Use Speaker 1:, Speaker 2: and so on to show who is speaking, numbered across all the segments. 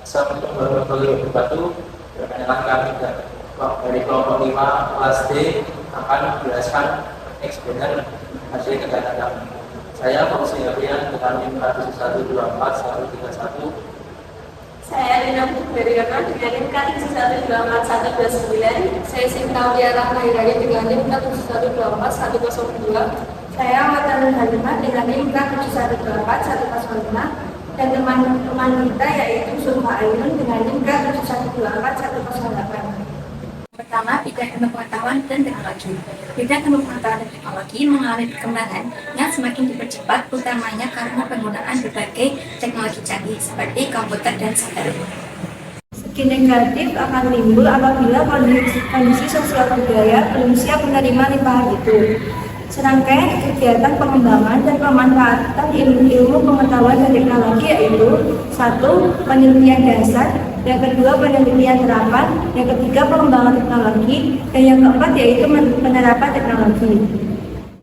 Speaker 1: Assalamualaikum warahmatullahi wabarakatuh. Perkenalkan kami dari kelompok 5 kelas D akan menjelaskan eksponen hasil kegiatan kami. Saya Fauzi Hafian dengan NIM 1124131.
Speaker 2: Saya Rina Putri-Beriono dengan NIM 1124129. Saya Sinta Wiara Mahirari dengan NIM 1124102. Saya Watan Halimah dengan NIM 1124105. Dan teman-teman kita yaitu Sulfa Ainun dengan NIM 1124108.
Speaker 3: Pertama, bidang ilmu pengetahuan dan teknologi. Bidang ilmu pengetahuan dan teknologi mengalami perkembangan yang semakin dipercepat, utamanya karena penggunaan berbagai teknologi canggih seperti komputer dan satelit.
Speaker 2: Segi negatif akan timbul apabila kondisi sosial budaya belum siap menerima limpahan itu. Serangkaian kegiatan pengembangan dan pemanfaatan ilmu pengetahuan dan teknologi yaitu 1. Penelitian dasar, yang kedua penelitian terapan, yang ketiga pengembangan teknologi, dan yang keempat yaitu penerapan teknologi.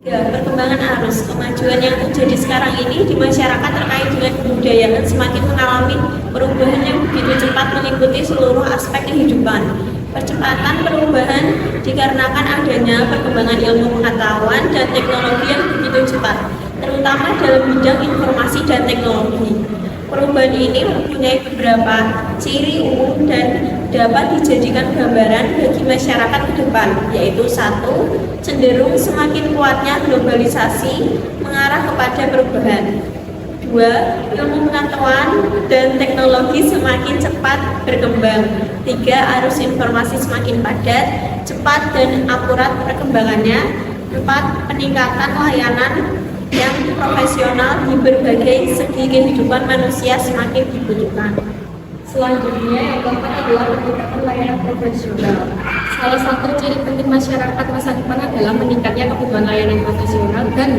Speaker 4: Perkembangan arus kemajuan yang terjadi sekarang ini di masyarakat terkait dengan kebudayaan semakin mengalami perubahan yang begitu cepat mengikuti seluruh aspek kehidupan. Percepatan perubahan dikarenakan adanya perkembangan ilmu pengetahuan dan teknologi yang begitu cepat, terutama dalam bidang informasi dan teknologi. Perubahan ini mempunyai beberapa ciri umum dan dapat dijadikan gambaran bagi masyarakat ke depan, yaitu 1. Cenderung semakin kuatnya globalisasi mengarah kepada perubahan. 2. Ilmu pengetahuan dan teknologi semakin cepat berkembang. 3. Arus informasi semakin padat, cepat dan akurat perkembangannya. 4. Peningkatan layanan yang profesional di berbagai segi kehidupan manusia semakin dibutuhkan.
Speaker 2: Selanjutnya yang keempat adalah peningkatan layanan profesional.
Speaker 5: Salah satu ciri penting masyarakat masa depan adalah meningkatnya kebutuhan layanan profesional dan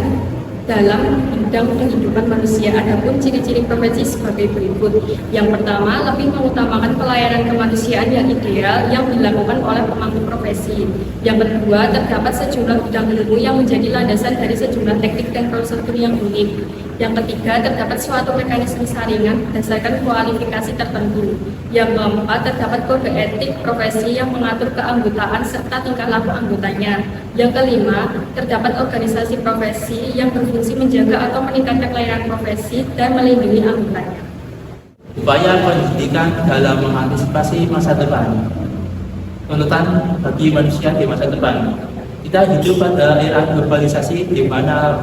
Speaker 5: dalam bidang kehidupan manusia. Adapun ciri-ciri profesi sebagai berikut. Yang pertama, lebih mengutamakan pelayanan kemanusiaan yang ideal yang dilakukan oleh pemangku profesi. Yang kedua, terdapat sejumlah bidang ilmu yang menjadi landasan dari sejumlah teknik dan prosedur yang unik. Yang ketiga, terdapat suatu mekanisme saringan berdasarkan kualifikasi tertentu. Yang keempat, terdapat kode etik profesi yang mengatur keanggotaan serta tingkah laku anggotanya. Yang kelima, terdapat organisasi profesi yang berfungsi menjaga atau meningkatkan layanan profesi dan melindungi anggotanya.
Speaker 1: Upaya pendidikan dalam mengantisipasi masa depan. Tuntutan bagi manusia di masa depan. Kita hidup pada era globalisasi di mana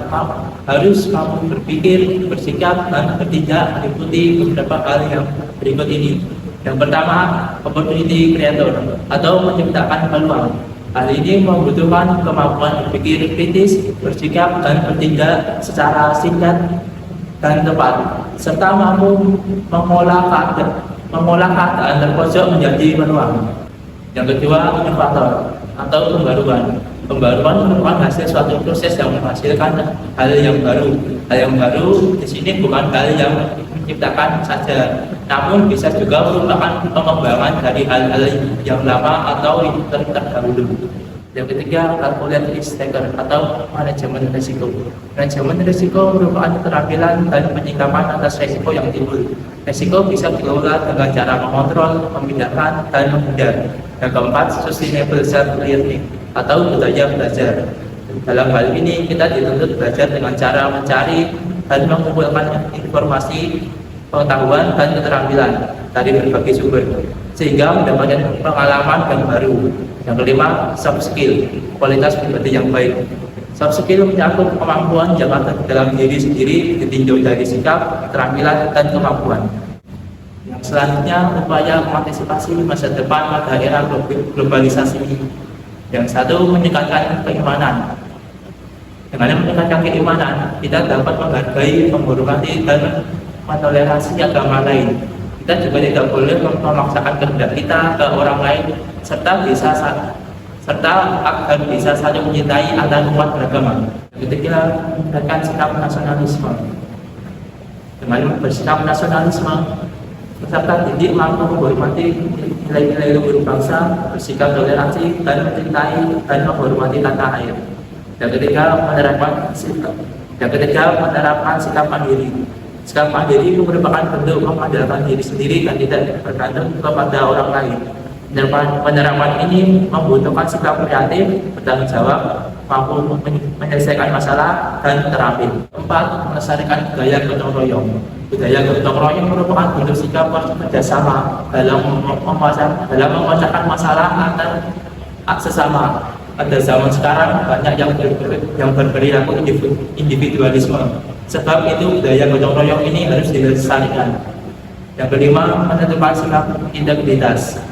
Speaker 1: harus mampu berpikir, bersikap, dan bertindak meliputi beberapa hal yang berikut ini. Yang pertama, opportunity creator atau menciptakan peluang. Hal ini membutuhkan kemampuan berpikir kritis, bersikap, dan bertindak secara singkat dan tepat, serta mampu mengolah keadaan terpojok menjadi peluang. Yang kedua, inovator atau pembaruan. Pembaruan merupakan hasil suatu proses yang menghasilkan hal yang baru. Hal yang baru di sini bukan hal yang menciptakan saja, namun bisa juga merupakan pengembangan dari hal-hal yang lama atau yang terdahulu. Yang ketiga, calculate risk taker atau manajemen risiko. Manajemen risiko merupakan keterampilan dan penyikapan atas risiko yang timbul. Risiko bisa dikelola dengan cara mengontrol, memindahkan, dan menghindar. Yang keempat, sustainable self-learning atau budaya belajar. Dalam hal ini kita dituntut belajar dengan cara mencari dan mengumpulkan informasi, pengetahuan, dan keterampilan dari berbagai sumber sehingga mendapatkan pengalaman yang baru. Yang kelima, soft skill, kualitas pribadi yang baik. Soft skill mencakup kemampuan yang ada dalam diri sendiri ditinjau dari sikap, keterampilan, dan kemampuan. Yang selanjutnya, upaya mengantisipasi masa depan pada era globalisasi ini. Yang satu, meningkatkan keimanan. Dengan meningkatkan keimanan, kita dapat menghargai, menghormati, dan menoleransi agama lain. Kita juga tidak boleh memaksakan kehendak kita ke orang lain, serta agar bisa saling mencintai antar umat beragama. Ketiga, meningkatkan sikap nasionalisme. Dengan bersikap nasionalisme, peserta didik mampu menghormati nilai-nilai luhur bangsa, bersikap toleransi, dan mencintai dan menghormati tanah air. Yang ketiga, menerapkan sikap mandiri. Sikap mandiri itu merupakan bentuk mengandalkan diri sendiri dan tidak bergantung kepada orang lain. Penerapan ini membutuhkan sikap kreatif, bertanggung jawab, mampu menyelesaikan masalah, dan terampil. 4. Melestarikan budaya gotong royong. Budaya gotong royong merupakan bentuk sikap kerjasama dalam memecahkan masalah antar sesama. Pada zaman sekarang banyak yang berperilaku individualisme. Sebab itu budaya gotong royong ini harus dilestarikan. Yang kelima, menentukan sikap integritas.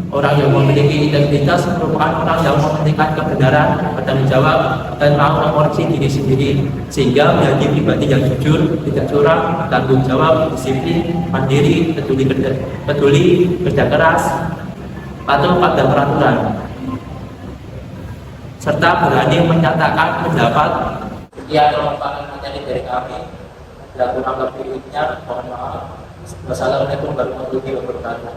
Speaker 1: Orang yang memiliki integritas merupakan orang yang mementingkan kebenaran, bertanggung jawab, dan mau mengoreksi diri sendiri, sehingga menjadi pribadi yang jujur, tidak curang, tanggung jawab, disiplin, mandiri, peduli, kerja keras, patuh pada peraturan, serta berani menyatakan pendapat. Sekian merupakan materi dari kami. Bila kurang lebihnya, mohon maaf. Wassalamualaikum warahmatullahi wabarakatuh.